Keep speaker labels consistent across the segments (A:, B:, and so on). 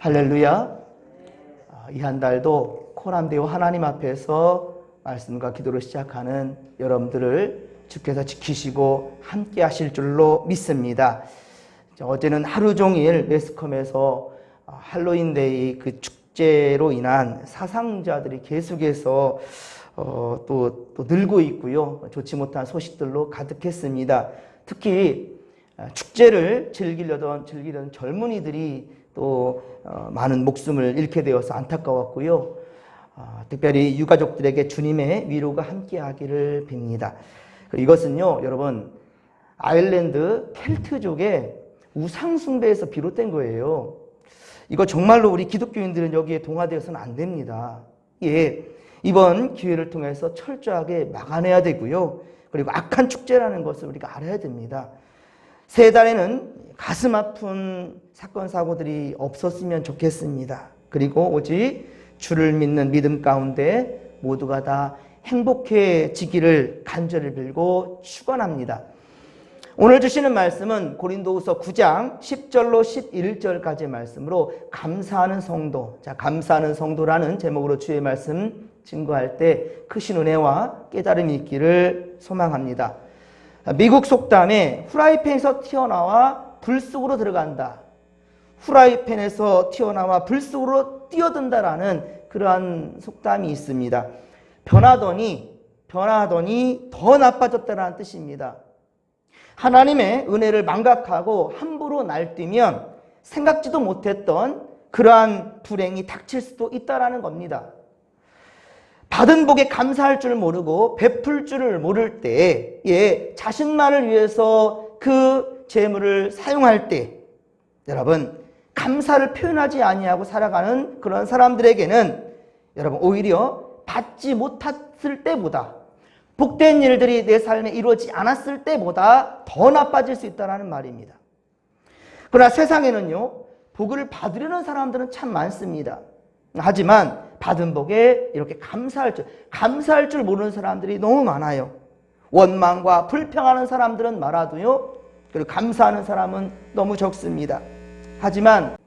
A: 할렐루야. 이 한 달도 코람되어 하나님 앞에서 말씀과 기도로 시작하는 여러분들을 주께서 지키시고 함께 하실 줄로 믿습니다. 어제는 하루 종일 매스컴에서 할로윈데이 그 축제로 인한 사상자들이 계속해서 또 늘고 있고요. 좋지 못한 소식들로 가득했습니다. 특히 축제를 즐기던 젊은이들이 또 많은 목숨을 잃게 되어서 안타까웠고요. 특별히 유가족들에게 주님의 위로가 함께하기를 빕니다. 이것은요, 여러분, 아일랜드 켈트족의 우상 숭배에서 비롯된 거예요. 이거 정말로 우리 기독교인들은 여기에 동화되어서는 안 됩니다. 이번 기회를 통해서 철저하게 막아내야 되고요. 그리고 악한 축제라는 것을 우리가 알아야 됩니다. 새 달에는 가슴 아픈 사건 사고들이 없었으면 좋겠습니다. 그리고 오직 주를 믿는 믿음 가운데 모두가 다 행복해지기를 간절히 빌고 축원합니다. 오늘 주시는 말씀은 고린도후서 9장 10절로 11절까지의 말씀으로 감사하는 성도, 감사하는 성도라는 제목으로 주의 말씀 증거할 때 크신 은혜와 깨달음이 있기를 소망합니다. 미국 속담에 후라이팬에서 튀어나와 불 속으로 들어간다, 후라이팬에서 튀어나와 불 속으로 뛰어든다라는 그러한 속담이 있습니다. 변하더니 더 나빠졌다라는 뜻입니다. 하나님의 은혜를 망각하고 함부로 날뛰면 생각지도 못했던 그러한 불행이 닥칠 수도 있다라는 겁니다. 받은 복에 감사할 줄 모르고 베풀 줄을 모를 때, 자신만을 위해서 그 재물을 사용할 때, 여러분, 감사를 표현하지 아니하고 살아가는 그런 사람들에게는 여러분 오히려 받지 못했을 때보다, 복된 일들이 내 삶에 이루어지지 않았을 때보다 더 나빠질 수 있다는 말입니다. 그러나 세상에는요, 복을 받으려는 사람들은 참 많습니다. 하지만 받은 복에 이렇게 감사할 줄 모르는 사람들이 너무 많아요. 원망과 불평하는 사람들은 많아도요, 그리고 감사하는 사람은 너무 적습니다. 하지만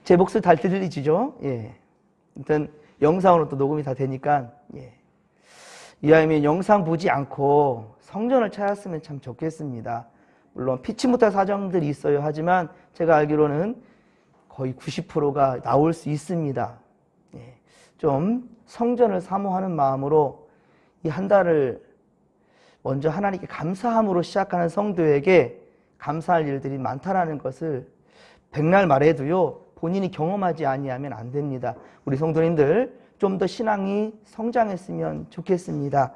A: 제 목소리 잘 들리시죠? 일단 영상으로 또 녹음이 다 되니까 이왕이면 영상 보지 않고 성전을 찾았으면 참 좋겠습니다. 물론 피치 못할 사정들이 있어요. 하지만 제가 알기로는 거의 90%가 나올 수 있습니다. 좀 성전을 사모하는 마음으로 이 한 달을 먼저 하나님께 감사함으로 시작하는 성도에게 감사할 일들이 많다라는 것을 백날 말해도요, 본인이 경험하지 아니하면 안 됩니다. 우리 성도님들 좀 더 신앙이 성장했으면 좋겠습니다.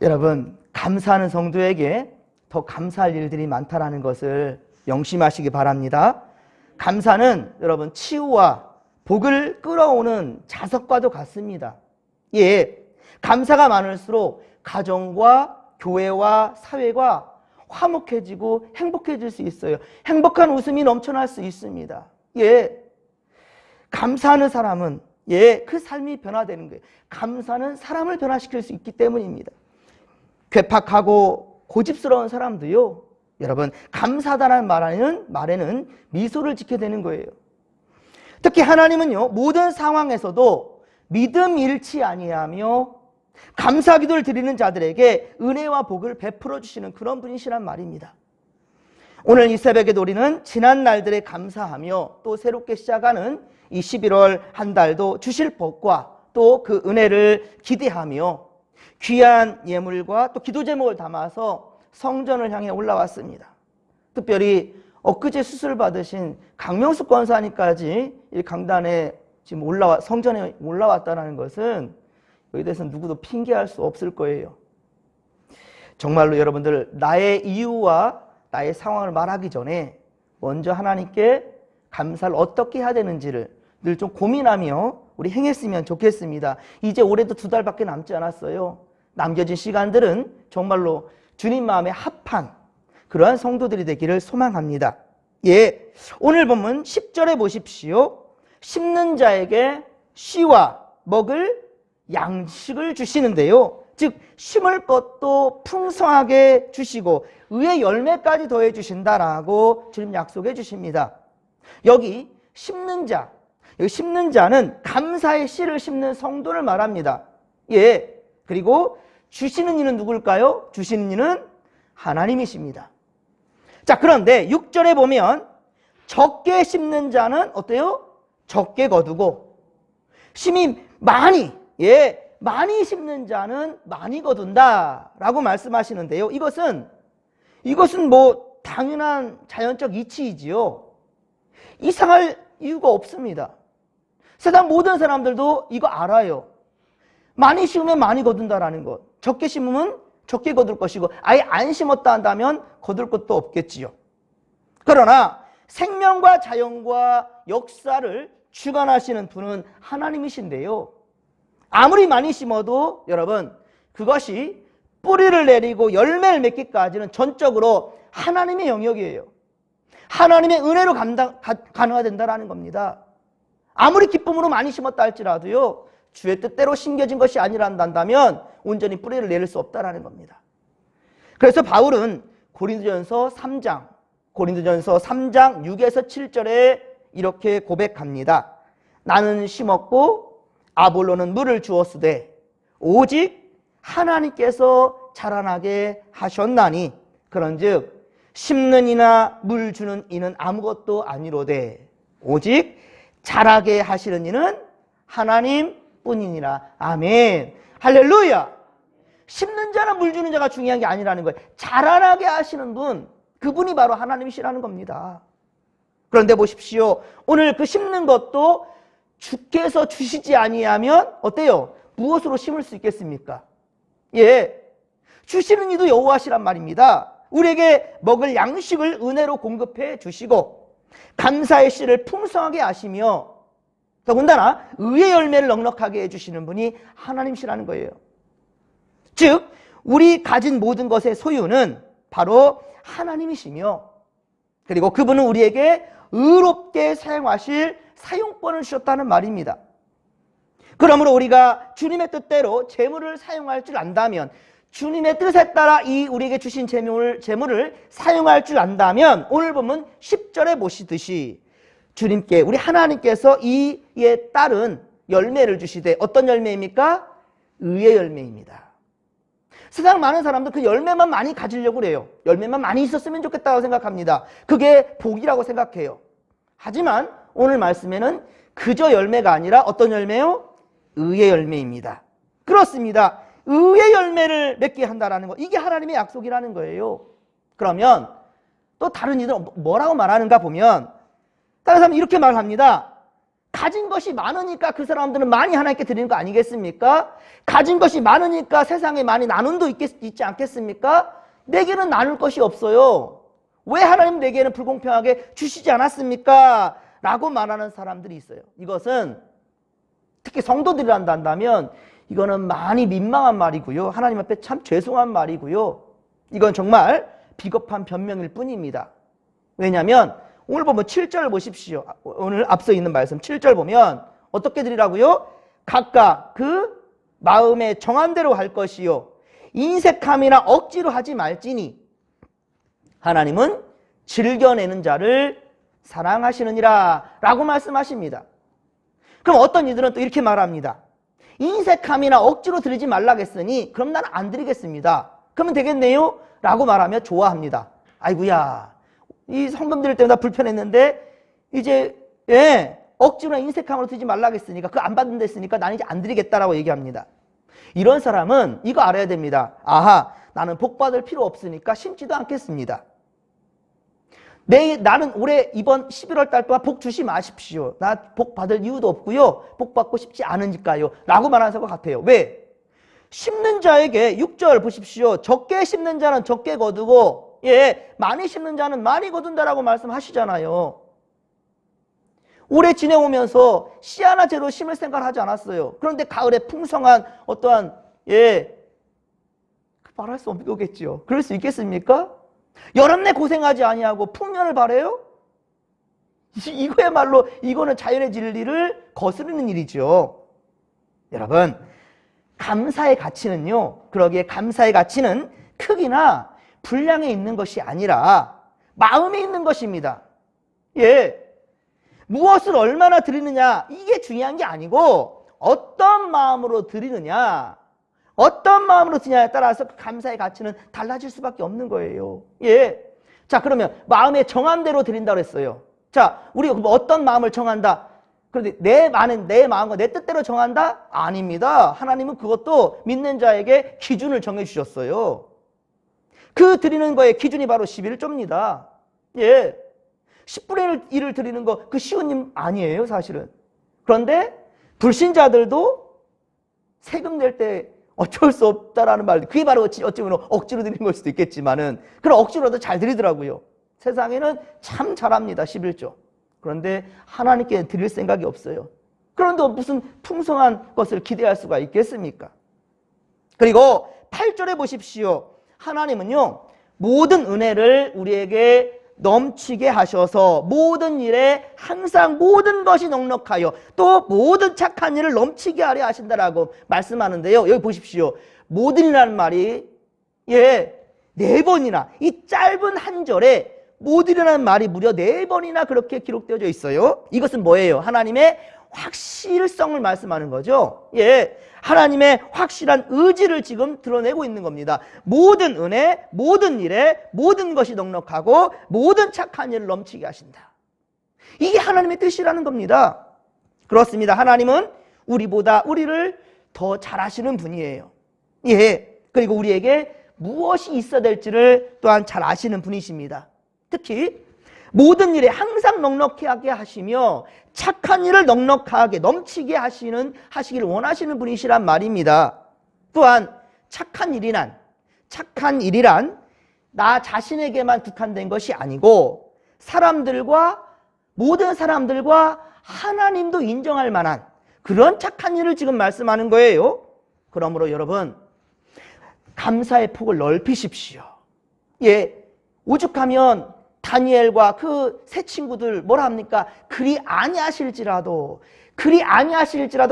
A: 여러분, 감사하는 성도에게 더 감사할 일들이 많다라는 것을 명심하시기 바랍니다. 감사는 여러분 치유와 복을 끌어오는 자석과도 같습니다. 감사가 많을수록 가정과 교회와 사회가 화목해지고 행복해질 수 있어요. 행복한 웃음이 넘쳐날 수 있습니다. 감사하는 사람은 그 삶이 변화되는 거예요. 감사는 사람을 변화시킬 수 있기 때문입니다. 괴팍하고 고집스러운 사람도요, 여러분, 감사하다는 말에는 미소를 짓게 되는 거예요. 특히 하나님은요, 모든 상황에서도 믿음 잃지 아니하며 감사 기도를 드리는 자들에게 은혜와 복을 베풀어 주시는 그런 분이시란 말입니다. 오늘 이 새벽에도 우리는 지난 날들에 감사하며 또 새롭게 시작하는 이 11월 한 달도 주실 복과 또 그 은혜를 기대하며 귀한 예물과 또 기도 제목을 담아서 성전을 향해 올라왔습니다. 특별히 엊그제 수술 받으신 강명숙 권사님까지 이 강단에 지금 성전에 올라왔다는 것은 여기에 대해서는 누구도 핑계할 수 없을 거예요. 정말로 여러분들, 나의 이유와 나의 상황을 말하기 전에 먼저 하나님께 감사를 어떻게 해야 되는지를 늘 좀 고민하며 우리 행했으면 좋겠습니다. 이제 올해도 2달밖에 남지 않았어요. 남겨진 시간들은 정말로 주님 마음에 합한 그러한 성도들이 되기를 소망합니다. 오늘 본문 10절에 보십시오. 심는 자에게 씨와 먹을 양식을 주시는데요, 즉 심을 것도 풍성하게 주시고 의의 열매까지 더해 주신다라고 주님 약속해 주십니다. 여기 심는 자, 여기 심는 자는 감사의 씨를 심는 성도를 말합니다. 예. 그리고 주시는 이는 누굴까요? 주시는 이는 하나님이십니다. 자, 그런데 6절에 보면 적게 심는 자는 어때요? 적게 거두고 심이 많이 심는 자는 많이 거둔다 라고 말씀하시는데요. 이것은 뭐 당연한 자연적 이치이지요. 이상할 이유가 없습니다. 세상 모든 사람들도 이거 알아요. 많이 심으면 많이 거둔다라는 것, 적게 심으면 적게 거둘 것이고 아예 안 심었다 한다면 거둘 것도 없겠지요. 그러나 생명과 자연과 역사를 주관하시는 분은 하나님이신데요. 아무리 많이 심어도 여러분 그것이 뿌리를 내리고 열매를 맺기까지는 전적으로 하나님의 영역이에요. 하나님의 은혜로 가능하된다는 겁니다. 아무리 기쁨으로 많이 심었다 할지라도요, 주의 뜻대로 심겨진 것이 아니란다면 온전히 뿌리를 내릴 수 없다는 겁니다. 그래서 바울은 고린도전서 3장 6에서 7절에 이렇게 고백합니다. 나는 심었고 아볼로는 물을 주었으되 오직 하나님께서 자라나게 하셨나니 그런즉 심는 이나 물 주는 이는 아무것도 아니로되 오직 자라게 하시는 이는 하나님뿐이니라. 아멘. 할렐루야. 심는 자나 물 주는 자가 중요한 게 아니라는 거예요. 자라나게 하시는 분, 그분이 바로 하나님이시라는 겁니다. 그런데 보십시오. 오늘 그 심는 것도 주께서 주시지 아니하면 어때요? 무엇으로 심을 수 있겠습니까? 예, 주시는 이도 여호와시란 말입니다. 우리에게 먹을 양식을 은혜로 공급해 주시고 감사의 씨를 풍성하게 하시며 더군다나 의의 열매를 넉넉하게 해주시는 분이 하나님이시라는 거예요. 즉 우리 가진 모든 것의 소유는 바로 하나님이시며 그리고 그분은 우리에게 의롭게 사용하실 사용권을 주셨다는 말입니다. 그러므로 우리가 주님의 뜻대로 재물을 사용할 줄 안다면 주님의 뜻에 따라 이 우리에게 주신 재물을 사용할 줄 안다면 오늘 보면 10절에 보시듯이 주님께 우리 하나님께서 이에 따른 열매를 주시되 어떤 열매입니까? 의의 열매입니다. 세상 많은 사람들 그 열매만 많이 가지려고 그래요. 열매만 많이 있었으면 좋겠다고 생각합니다. 그게 복이라고 생각해요. 하지만 오늘 말씀에는 그저 열매가 아니라 어떤 열매요? 의의 열매입니다. 그렇습니다. 의의 열매를 맺게 한다는 것, 이게 하나님의 약속이라는 거예요. 그러면 또 다른 이들은 뭐라고 말하는가 보면 다른 사람은 이렇게 말합니다. 가진 것이 많으니까 그 사람들은 많이 하나님께 드리는 거 아니겠습니까? 가진 것이 많으니까 세상에 많이 나눔도 있지 않겠습니까? 내게는 나눌 것이 없어요. 왜 하나님 내게는 불공평하게 주시지 않았습니까? 라고 말하는 사람들이 있어요. 이것은 특히 성도들이란다 한다면 이거는 많이 민망한 말이고요. 하나님 앞에 참 죄송한 말이고요. 이건 정말 비겁한 변명일 뿐입니다. 왜냐하면 오늘 보면 7절 보십시오. 오늘 앞서 있는 말씀 7절 보면 어떻게 드리라고요? 각각 그 마음에 정한 대로 할 것이요 인색함이나 억지로 하지 말지니 하나님은 즐겨내는 자를 사랑하시느니라 라고 말씀하십니다. 그럼 어떤 이들은 또 이렇게 말합니다. 인색함이나 억지로 드리지 말라겠으니 그럼 나는 안 드리겠습니다. 그러면 되겠네요? 라고 말하며 좋아합니다. 아이고야, 이 성금 드릴 때마다 불편했는데 이제 억지로나 인색함으로 드리지 말라겠으니까 그거 안 받는다 했으니까 나는 이제 안 드리겠다라고 얘기합니다. 이런 사람은 이거 알아야 됩니다. 아하, 나는 복 받을 필요 없으니까 심지도 않겠습니다. 나는 올해 이번 11월 달 동안 복 주시 마십시오. 나 복 받을 이유도 없고요. 복 받고 싶지 않으니까요. 라고 말하는 것 같아요. 왜? 심는 자에게 6절 보십시오. 적게 심는 자는 적게 거두고 많이 심는 자는 많이 거둔다라고 말씀하시잖아요. 올해 지내오면서 씨 하나 제로 심을 생각을 하지 않았어요. 그런데 가을에 풍성한 어떠한 말할 수 없는 거겠죠. 그럴 수 있겠습니까? 여름 내 고생하지 아니하고 풍년을 바래요? 이거야말로 이거는 자연의 진리를 거스르는 일이죠. 여러분, 감사의 가치는요, 그러기에 감사의 가치는 크기나 분량에 있는 것이 아니라 마음에 있는 것입니다. 예. 무엇을 얼마나 드리느냐, 이게 중요한 게 아니고 어떤 마음으로 드리느냐, 어떤 마음으로 드냐에 따라서 그 감사의 가치는 달라질 수밖에 없는 거예요. 예. 자, 그러면 마음의 정함대로 드린다고 했어요. 자, 우리가 뭐 어떤 마음을 정한다? 그런데 내 마음과 내 뜻대로 정한다? 아닙니다. 하나님은 그것도 믿는 자에게 기준을 정해 주셨어요. 그 드리는 거의 기준이 바로 11조입니다. 예. 10분의 1을 드리는 거, 그 쉬운 일 아니에요, 사실은. 그런데 불신자들도 세금 낼 때 어쩔 수 없다라는 말, 그게 바로 어찌 보면 억지로 드리는 걸 수도 있겠지만은, 그런 억지로도 잘 드리더라고요. 세상에는 참 잘합니다, 11조. 그런데 하나님께 드릴 생각이 없어요. 그런데 무슨 풍성한 것을 기대할 수가 있겠습니까? 그리고 8절에 보십시오. 하나님은요, 모든 은혜를 우리에게 넘치게 하셔서 모든 일에 항상 모든 것이 넉넉하여 또 모든 착한 일을 넘치게 하려 하신다라고 말씀하는데요. 여기 보십시오. 모든이라는 말이 4번이나 이 짧은 한 절에 모든이라는 말이 무려 4번이나 그렇게 기록되어져 있어요. 이것은 뭐예요? 하나님의 확실성을 말씀하는 거죠. 예, 하나님의 확실한 의지를 지금 드러내고 있는 겁니다. 모든 은혜, 모든 일에 모든 것이 넉넉하고 모든 착한 일을 넘치게 하신다. 이게 하나님의 뜻이라는 겁니다. 그렇습니다. 하나님은 우리보다 우리를 더 잘 아시는 분이에요. 예, 그리고 우리에게 무엇이 있어야 될지를 또한 잘 아시는 분이십니다. 특히 모든 일에 항상 넉넉하게 하시며 착한 일을 넉넉하게 넘치게 하시기를 원하시는 분이시란 말입니다. 또한 착한 일이란 나 자신에게만 국한된 것이 아니고 모든 사람들과 하나님도 인정할 만한 그런 착한 일을 지금 말씀하는 거예요. 그러므로 여러분, 감사의 폭을 넓히십시오. 예, 오죽하면 다니엘과 그 세 친구들 뭐라 합니까? 그리 아니하실지라도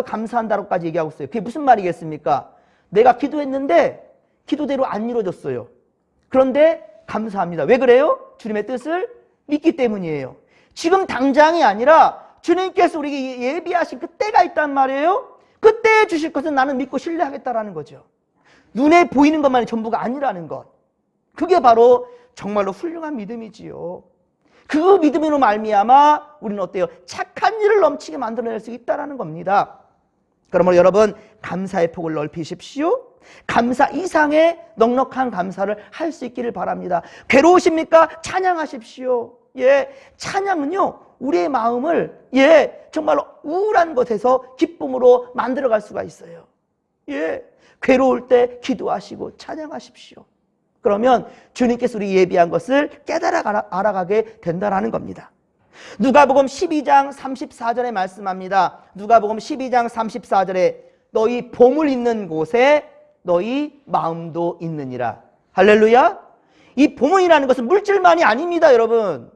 A: 감사한다고까지 얘기하고 있어요. 그게 무슨 말이겠습니까? 내가 기도했는데 기도대로 안 이루어졌어요. 그런데 감사합니다. 왜 그래요? 주님의 뜻을 믿기 때문이에요. 지금 당장이 아니라 주님께서 우리에게 예비하신 그때가 있단 말이에요. 그때 주실 것은 나는 믿고 신뢰하겠다라는 거죠. 눈에 보이는 것만이 전부가 아니라는 것. 그게 바로 정말로 훌륭한 믿음이지요. 그 믿음으로 말미암아 우리는 어때요? 착한 일을 넘치게 만들어낼 수 있다는 겁니다. 그러므로 여러분, 감사의 폭을 넓히십시오. 감사 이상의 넉넉한 감사를 할 수 있기를 바랍니다. 괴로우십니까? 찬양하십시오. 예, 찬양은요, 우리의 마음을 정말로 우울한 것에서 기쁨으로 만들어갈 수가 있어요. 예, 괴로울 때 기도하시고 찬양하십시오. 그러면 주님께서 우리 예비한 것을 깨달아 알아가게 된다는 겁니다. 누가복음 12장 34절에 말씀합니다. 누가복음 12장 34절에 너희 보물 있는 곳에 너희 마음도 있느니라. 할렐루야. 이 보물이라는 것은 물질만이 아닙니다, 여러분.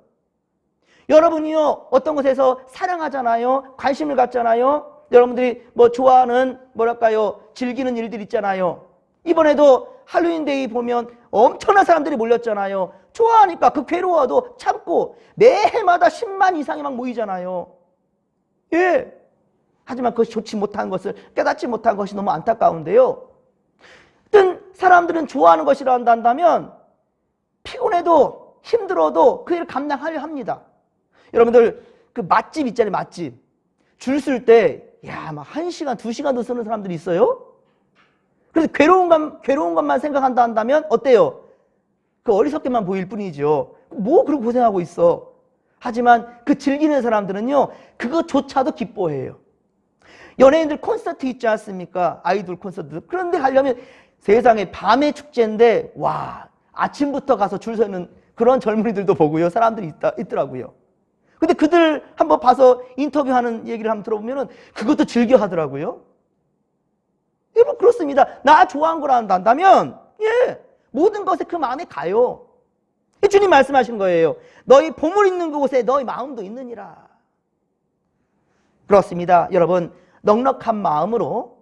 A: 여러분이요, 어떤 곳에서 사랑하잖아요. 관심을 갖잖아요. 여러분들이 뭐 좋아하는 즐기는 일들 있잖아요. 이번에도 할로윈데이 보면 엄청난 사람들이 몰렸잖아요. 좋아하니까 그 괴로워도 참고 매해마다 10만 이상이 막 모이잖아요. 예. 하지만 그것이 좋지 못한 것을 깨닫지 못한 것이 너무 안타까운데요. 어떤 사람들은 좋아하는 것이라 한다면 피곤해도 힘들어도 그 일을 감당하려 합니다. 여러분들 그 맛집 있잖아요, 맛집. 줄 쓸 때 막 1시간, 2시간도 쓰는 사람들이 있어요. 그래서 괴로운 것만 생각한다 한다면 어때요? 그 어리석게만 보일 뿐이죠. 뭐 그렇게 고생하고 있어. 하지만 그 즐기는 사람들은요, 그것조차도 기뻐해요. 연예인들 콘서트 있지 않습니까? 아이돌 콘서트. 그런데 가려면 세상에 밤의 축제인데 아침부터 가서 줄 서는 그런 젊은이들도 보고요. 사람들이 있더라고요. 근데 그들 한번 봐서 인터뷰하는 얘기를 한번 들어보면은 그것도 즐겨 하더라고요. 여러분, 그렇습니다. 나 좋아한 거라 한다면 모든 것에 그 마음에 가요. 주님 말씀하신 거예요. 너희 보물 있는 곳에 너희 마음도 있느니라. 그렇습니다. 여러분, 넉넉한 마음으로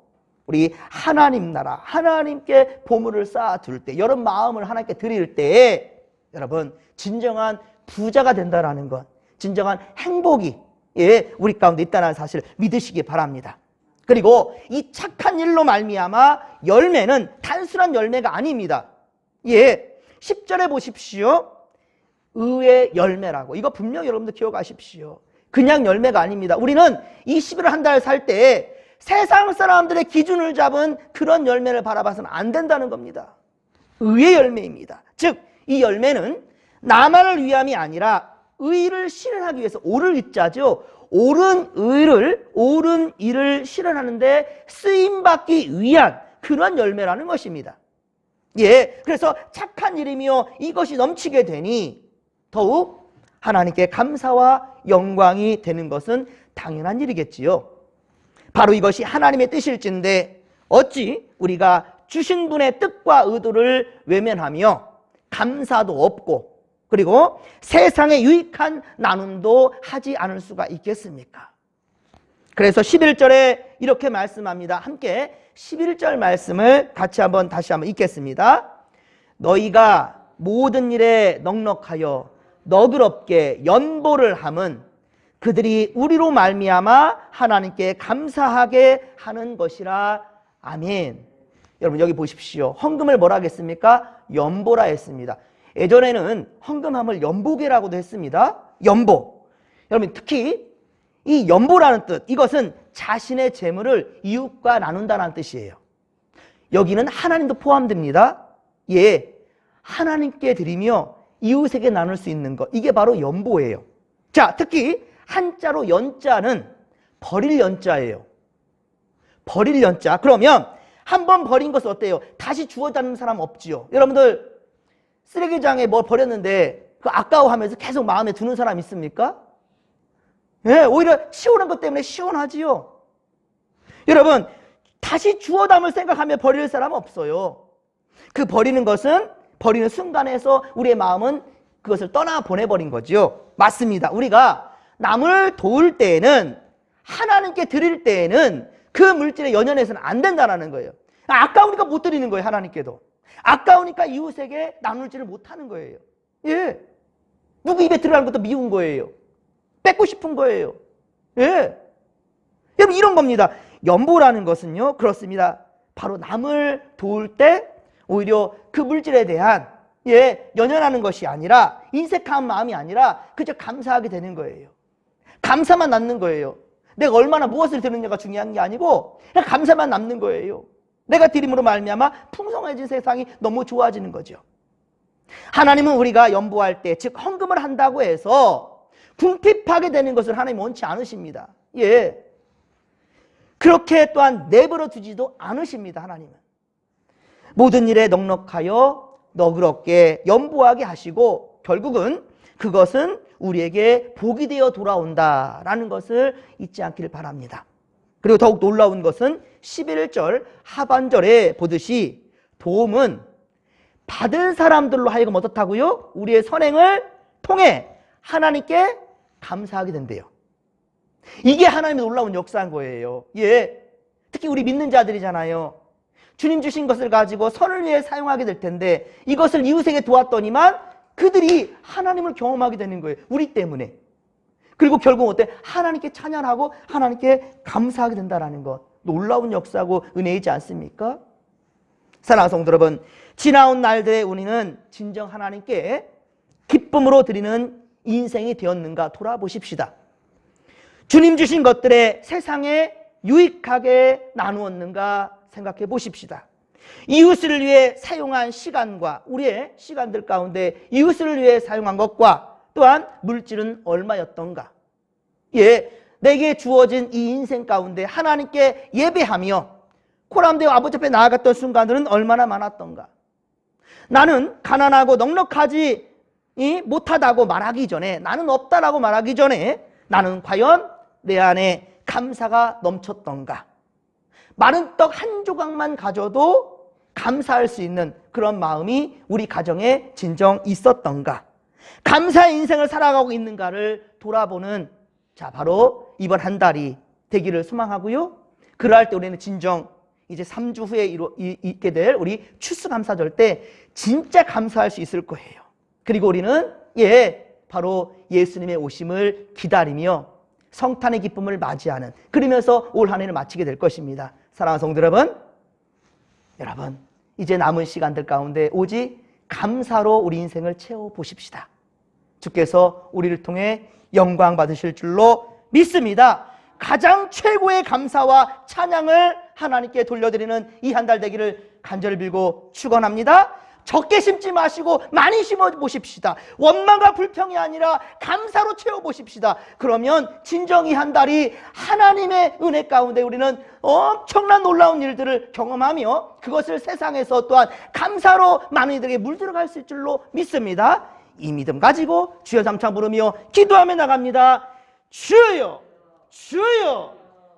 A: 우리 하나님 나라, 하나님께 보물을 쌓아둘 때, 여러분 마음을 하나님께 드릴 때 여러분 진정한 부자가 된다라는 것, 진정한 행복이 우리 가운데 있다는 사실을 믿으시기 바랍니다. 그리고 이 착한 일로 말미암아 열매는 단순한 열매가 아닙니다. 10절에 보십시오. 의의 열매라고. 이거 분명히 여러분들 기억하십시오. 그냥 열매가 아닙니다. 우리는 이 11월 한 달 살 때 세상 사람들의 기준을 잡은 그런 열매를 바라봐서는 안 된다는 겁니다. 의의 열매입니다. 즉, 이 열매는 나만을 위함이 아니라 의를 실현하기 위해서, 옳을 의자죠. 옳은 의를, 옳은 일을 실현하는데 쓰임받기 위한 그런 열매라는 것입니다. 그래서 착한 일이며 이것이 넘치게 되니 더욱 하나님께 감사와 영광이 되는 것은 당연한 일이겠지요. 바로 이것이 하나님의 뜻일진데 어찌 우리가 주신 분의 뜻과 의도를 외면하며 감사도 없고 그리고 세상에 유익한 나눔도 하지 않을 수가 있겠습니까? 그래서 11절에 이렇게 말씀합니다. 함께 11절 말씀을 다시 한번 읽겠습니다. 너희가 모든 일에 넉넉하여 너그럽게 연보를 함은 그들이 우리로 말미암아 하나님께 감사하게 하는 것이라. 아멘. 여러분 여기 보십시오. 헌금을 뭐라 하겠습니까? 연보라 했습니다. 예전에는 헌금함을 연보계라고도 했습니다. 연보. 여러분 특히 이 연보라는 뜻, 이것은 자신의 재물을 이웃과 나눈다는 뜻이에요. 여기는 하나님도 포함됩니다. 하나님께 드리며 이웃에게 나눌 수 있는 것, 이게 바로 연보예요. 자, 특히 한자로 연자는 버릴 연자예요. 버릴 연자. 그러면 한번 버린 것은 어때요? 다시 주워다는 사람 없지요. 여러분들 쓰레기장에 뭐 버렸는데 그 아까워하면서 계속 마음에 두는 사람 있습니까? 오히려 치우는 것 때문에 시원하지요. 여러분 다시 주워 담을 생각하며 버릴 사람 없어요. 그 버리는 것은 버리는 순간에서 우리의 마음은 그것을 떠나 보내버린 거죠. 맞습니다. 우리가 남을 도울 때에는, 하나님께 드릴 때에는 그 물질에 연연해서는 안 된다는 거예요. 아까우니까 못 드리는 거예요. 하나님께도 아까우니까 이웃에게 나눌지를 못하는 거예요. 누구 입에 들어가는 것도 미운 거예요. 뺏고 싶은 거예요. 여러분 이런 겁니다. 연보라는 것은요, 그렇습니다. 바로 남을 도울 때 오히려 그 물질에 대한 연연하는 것이 아니라, 인색한 마음이 아니라 그저 감사하게 되는 거예요. 감사만 남는 거예요. 내가 얼마나 무엇을 드느냐가 중요한 게 아니고 그냥 감사만 남는 거예요. 내가 드림으로 말미암아 풍성해진 세상이 너무 좋아지는 거죠. 하나님은 우리가 연보할 때, 즉 헌금을 한다고 해서 궁핍하게 되는 것을 하나님 원치 않으십니다. 그렇게 또한 내버려 두지도 않으십니다. 하나님은 모든 일에 넉넉하여 너그럽게 연보하게 하시고 결국은 그것은 우리에게 복이 되어 돌아온다라는 것을 잊지 않기를 바랍니다. 그리고 더욱 놀라운 것은 11절 하반절에 보듯이 도움은 받은 사람들로 하여금 어떻다고요? 우리의 선행을 통해 하나님께 감사하게 된대요. 이게 하나님의 놀라운 역사인 거예요. 특히 우리 믿는 자들이잖아요. 주님 주신 것을 가지고 선을 위해 사용하게 될 텐데 이것을 이웃에게 도왔더니만 그들이 하나님을 경험하게 되는 거예요. 우리 때문에. 그리고 결국 어때? 하나님께 찬양하고 하나님께 감사하게 된다는 것. 놀라운 역사고 은혜이지 않습니까? 사랑하는 성도 여러분, 지나온 날들에 우리는 진정 하나님께 기쁨으로 드리는 인생이 되었는가 돌아보십시다. 주님 주신 것들에 세상에 유익하게 나누었는가 생각해 보십시다. 이웃을 위해 사용한 시간과 우리의 시간들 가운데 이웃을 위해 사용한 것과 또한 물질은 얼마였던가. 내게 주어진 이 인생 가운데 하나님께 예배하며 코람되어 아버지 앞에 나아갔던 순간들은 얼마나 많았던가. 나는 가난하고 넉넉하지 못하다고 말하기 전에, 나는 없다라고 말하기 전에 나는 과연 내 안에 감사가 넘쳤던가. 마른 떡 한 조각만 가져도 감사할 수 있는 그런 마음이 우리 가정에 진정 있었던가. 감사의 인생을 살아가고 있는가를 돌아보는, 자 바로 이번 한 달이 되기를 소망하고요. 그러할 때 우리는 진정 이제 3주 후에 있게 될 우리 추수감사절 때 진짜 감사할 수 있을 거예요. 그리고 우리는 바로 예수님의 오심을 기다리며 성탄의 기쁨을 맞이하는, 그러면서 올 한 해를 마치게 될 것입니다. 사랑하는 성도 여러분 이제 남은 시간들 가운데 오직 감사로 우리 인생을 채워보십시다. 주께서 우리를 통해 영광 받으실 줄로 믿습니다. 가장 최고의 감사와 찬양을 하나님께 돌려드리는 이 한 달 되기를 간절히 빌고 축원합니다. 적게 심지 마시고 많이 심어 보십시다. 원망과 불평이 아니라 감사로 채워 보십시다. 그러면 진정 이 한 달이 하나님의 은혜 가운데 우리는 엄청난 놀라운 일들을 경험하며 그것을 세상에서 또한 감사로 많은 이들에게 물들어갈 수 있을 줄로 믿습니다. 이 믿음 가지고 주여 삼창 부르며 기도하며 나갑니다. 주여, 주여,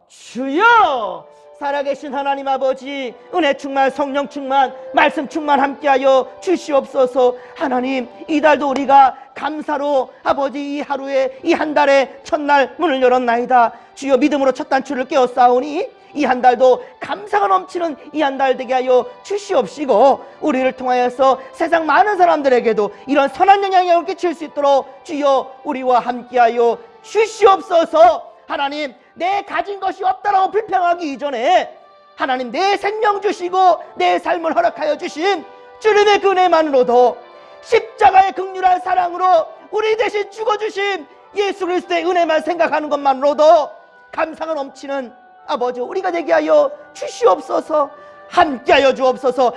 A: 주여. 살아계신 하나님 아버지, 은혜 충만, 성령 충만, 말씀 충만 함께하여 주시옵소서. 하나님, 이 달도 우리가 감사로 아버지 이 하루에, 이 한 달에 첫날 문을 열었나이다. 주여 믿음으로 첫 단추를 깨었사오니 이 한 달도 감사가 넘치는 이 한 달 되게 하여 주시옵시고, 우리를 통하여서 세상 많은 사람들에게도 이런 선한 영향을 끼칠 수 있도록 주여 우리와 함께하여 주시옵소서. 하나님, 내 가진 것이 없다라고 불평하기 이전에 하나님 내 생명 주시고 내 삶을 허락하여 주신 주님의 그 은혜만으로도, 십자가의 극률한 사랑으로 우리 대신 죽어주신 예수 그리스도의 은혜만 생각하는 것만으로도 감사가 넘치는 아버지 우리가 되게 하여 주시옵소서. 함께하여 주옵소서.